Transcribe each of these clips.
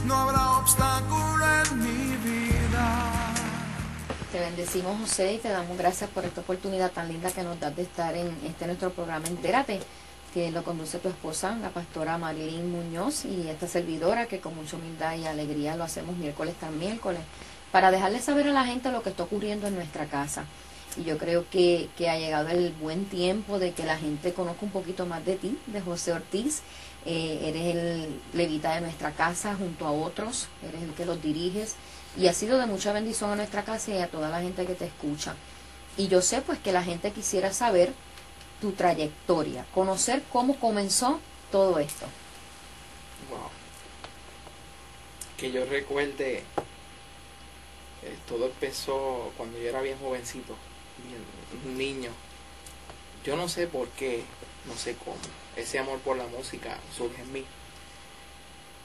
no habrá obstáculo en mi vida. Te bendecimos, José, y te damos gracias por esta oportunidad tan linda que nos das de estar en nuestro programa Entérate, que lo conduce tu esposa, la pastora Marilyn Muñoz, y esta servidora, que con mucha humildad y alegría lo hacemos miércoles tras miércoles, para dejarle saber a la gente lo que está ocurriendo en nuestra casa. Y yo creo que ha llegado el buen tiempo de que la gente conozca un poquito más de ti, de José Ortiz. Eres el levita de nuestra casa junto a otros, eres el que los diriges, y ha sido de mucha bendición a nuestra casa y a toda la gente que te escucha. Y yo sé pues que la gente quisiera saber tu trayectoria, conocer cómo comenzó todo esto. Wow. Que yo recuerde, todo empezó cuando yo era bien jovencito, un niño. Yo no sé por qué, no sé cómo, ese amor por la música surge en mí.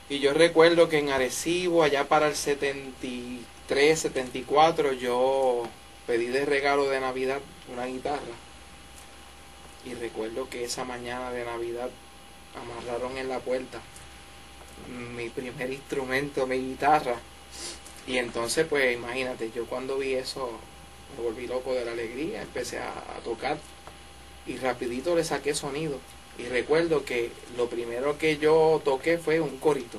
Y yo recuerdo que en Arecibo, allá para el 73, 74, yo pedí de regalo de Navidad una guitarra. Y recuerdo que esa mañana de Navidad amarraron en la puerta mi primer instrumento, mi guitarra. Y entonces, pues imagínate, yo cuando vi eso me volví loco de la alegría, empecé a tocar y rapidito le saqué sonido. Y recuerdo que lo primero que yo toqué fue un corito,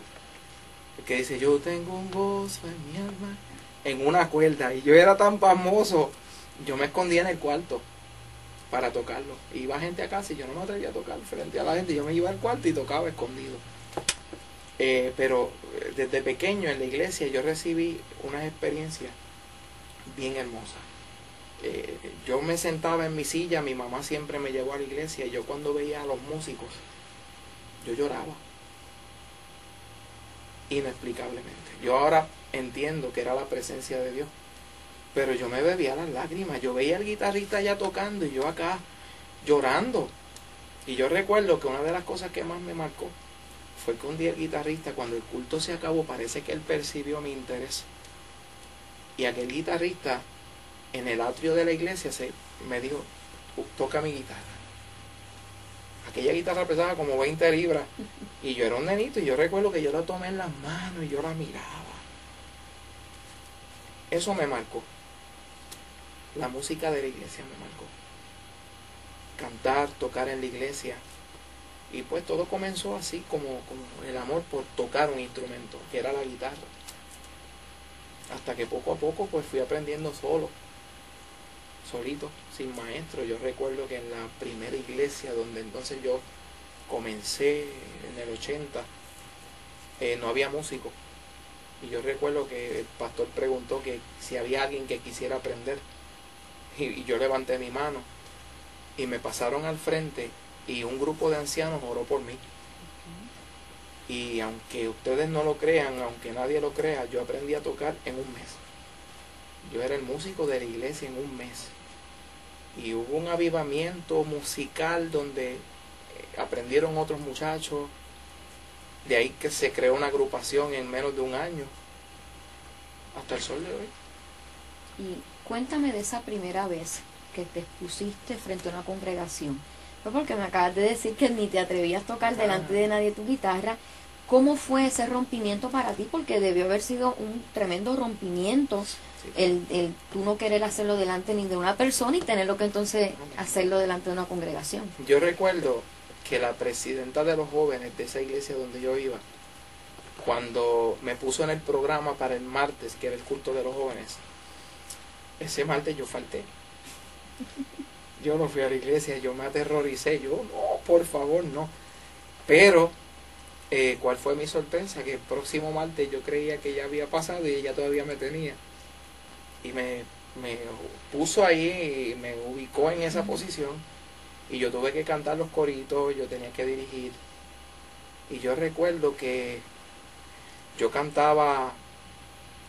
que dice: yo tengo un gozo en mi alma, en una cuerda. Y yo era tan pasmoso, yo me escondía en el cuarto para tocarlo. Iba gente a casa y yo no me atrevía a tocar frente a la gente, yo me iba al cuarto y tocaba escondido. Pero desde pequeño en la iglesia yo recibí unas experiencias bien hermosas. Yo me sentaba en mi silla, mi mamá siempre me llevó a la iglesia, y yo cuando veía a los músicos, yo lloraba, inexplicablemente. Yo ahora entiendo que era la presencia de Dios, pero yo me bebía las lágrimas. Yo veía al guitarrista allá tocando y yo acá llorando. Y yo recuerdo que una de las cosas que más me marcó fue que un día el guitarrista, cuando el culto se acabó, parece que él percibió mi interés. Y aquel guitarrista, en el atrio de la iglesia, me dijo: toca mi guitarra. Aquella guitarra pesaba como 20 libras. Y yo era un nenito, y yo recuerdo que yo la tomé en las manos y yo la miraba. Eso me marcó. La música de la iglesia me marcó. Cantar, tocar en la iglesia. Y pues todo comenzó así, como el amor por tocar un instrumento, que era la guitarra. Hasta que poco a poco pues fui aprendiendo solito, sin maestro. Yo recuerdo que en la primera iglesia donde entonces yo comencé, en el 80, no había músico. Y yo recuerdo que el pastor preguntó que si había alguien que quisiera aprender. Y yo levanté mi mano y me pasaron al frente, y un grupo de ancianos oró por mí. Y aunque ustedes no lo crean, aunque nadie lo crea, yo aprendí a tocar en un mes. Yo era el músico de la iglesia en un mes. Y hubo un avivamiento musical donde aprendieron otros muchachos. De ahí que se creó una agrupación en menos de un año, hasta el sol de hoy. Y cuéntame de esa primera vez que te expusiste frente a una congregación. Fue porque me acabas de decir que ni te atrevías a tocar delante de nadie tu guitarra. ¿Cómo fue ese rompimiento para ti? Porque debió haber sido un tremendo rompimiento, sí. el tú no querer hacerlo delante ni de una persona y tenerlo que entonces hacerlo delante de una congregación. Yo recuerdo que la presidenta de los jóvenes de esa iglesia donde yo iba, cuando me puso en el programa para el martes, que era el culto de los jóvenes, ese martes yo falté. Yo no fui a la iglesia, yo me aterroricé, yo no, por favor, no. Pero, ¿cuál fue mi sorpresa? Que el próximo martes yo creía que ya había pasado y ella todavía me tenía. Y me puso ahí y me ubicó en esa posición. Y yo tuve que cantar los coritos, yo tenía que dirigir. Y yo recuerdo que yo cantaba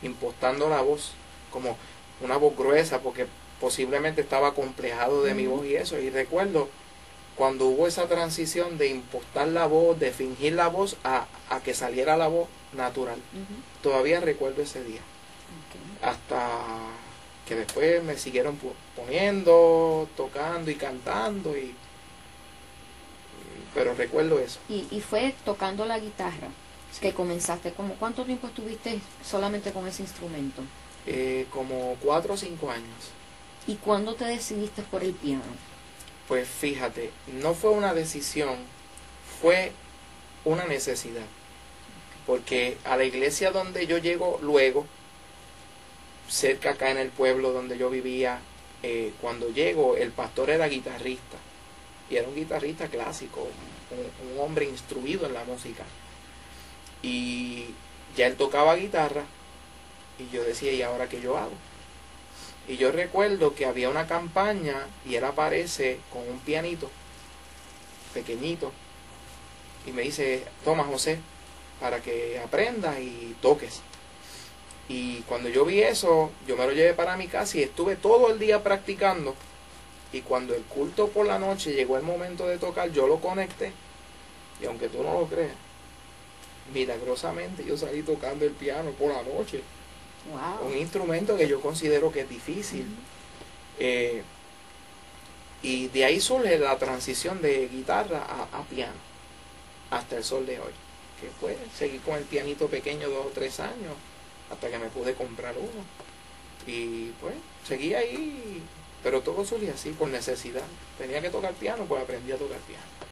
impostando la voz, como una voz gruesa, porque posiblemente estaba complejado de mi voz y eso. Y recuerdo cuando hubo esa transición de impostar la voz, de fingir la voz, a que saliera la voz natural. Todavía recuerdo ese día. Hasta que después me siguieron poniendo, tocando y cantando, pero recuerdo eso. Y fue tocando la guitarra que comenzaste. ¿Cuánto tiempo estuviste solamente con ese instrumento? Como 4 o 5 años. ¿Y cuándo te decidiste por el piano? Pues fíjate, no fue una decisión, fue una necesidad. Porque a la iglesia donde yo llego luego, cerca acá en el pueblo donde yo vivía, cuando llego, el pastor era guitarrista. Y era un guitarrista clásico, un hombre instruido en la música. Y ya él tocaba guitarra, y yo decía, ¿y ahora qué yo hago? Y yo recuerdo que había una campaña, y él aparece con un pianito pequeñito, y me dice, toma José, para que aprendas y toques. Y cuando yo vi eso, yo me lo llevé para mi casa y estuve todo el día practicando. Y cuando el culto por la noche llegó el momento de tocar, yo lo conecté. Y aunque tú no lo creas, milagrosamente yo salí tocando el piano por la noche. Wow. Un instrumento que yo considero que es difícil. Y de ahí surge la transición de guitarra a piano, hasta el sol de hoy. Que fue seguir con el pianito pequeño 2 o 3 años, hasta que me pude comprar uno. Y pues seguí ahí, pero todo surgió así, por necesidad. Tenía que tocar piano, pues aprendí a tocar piano.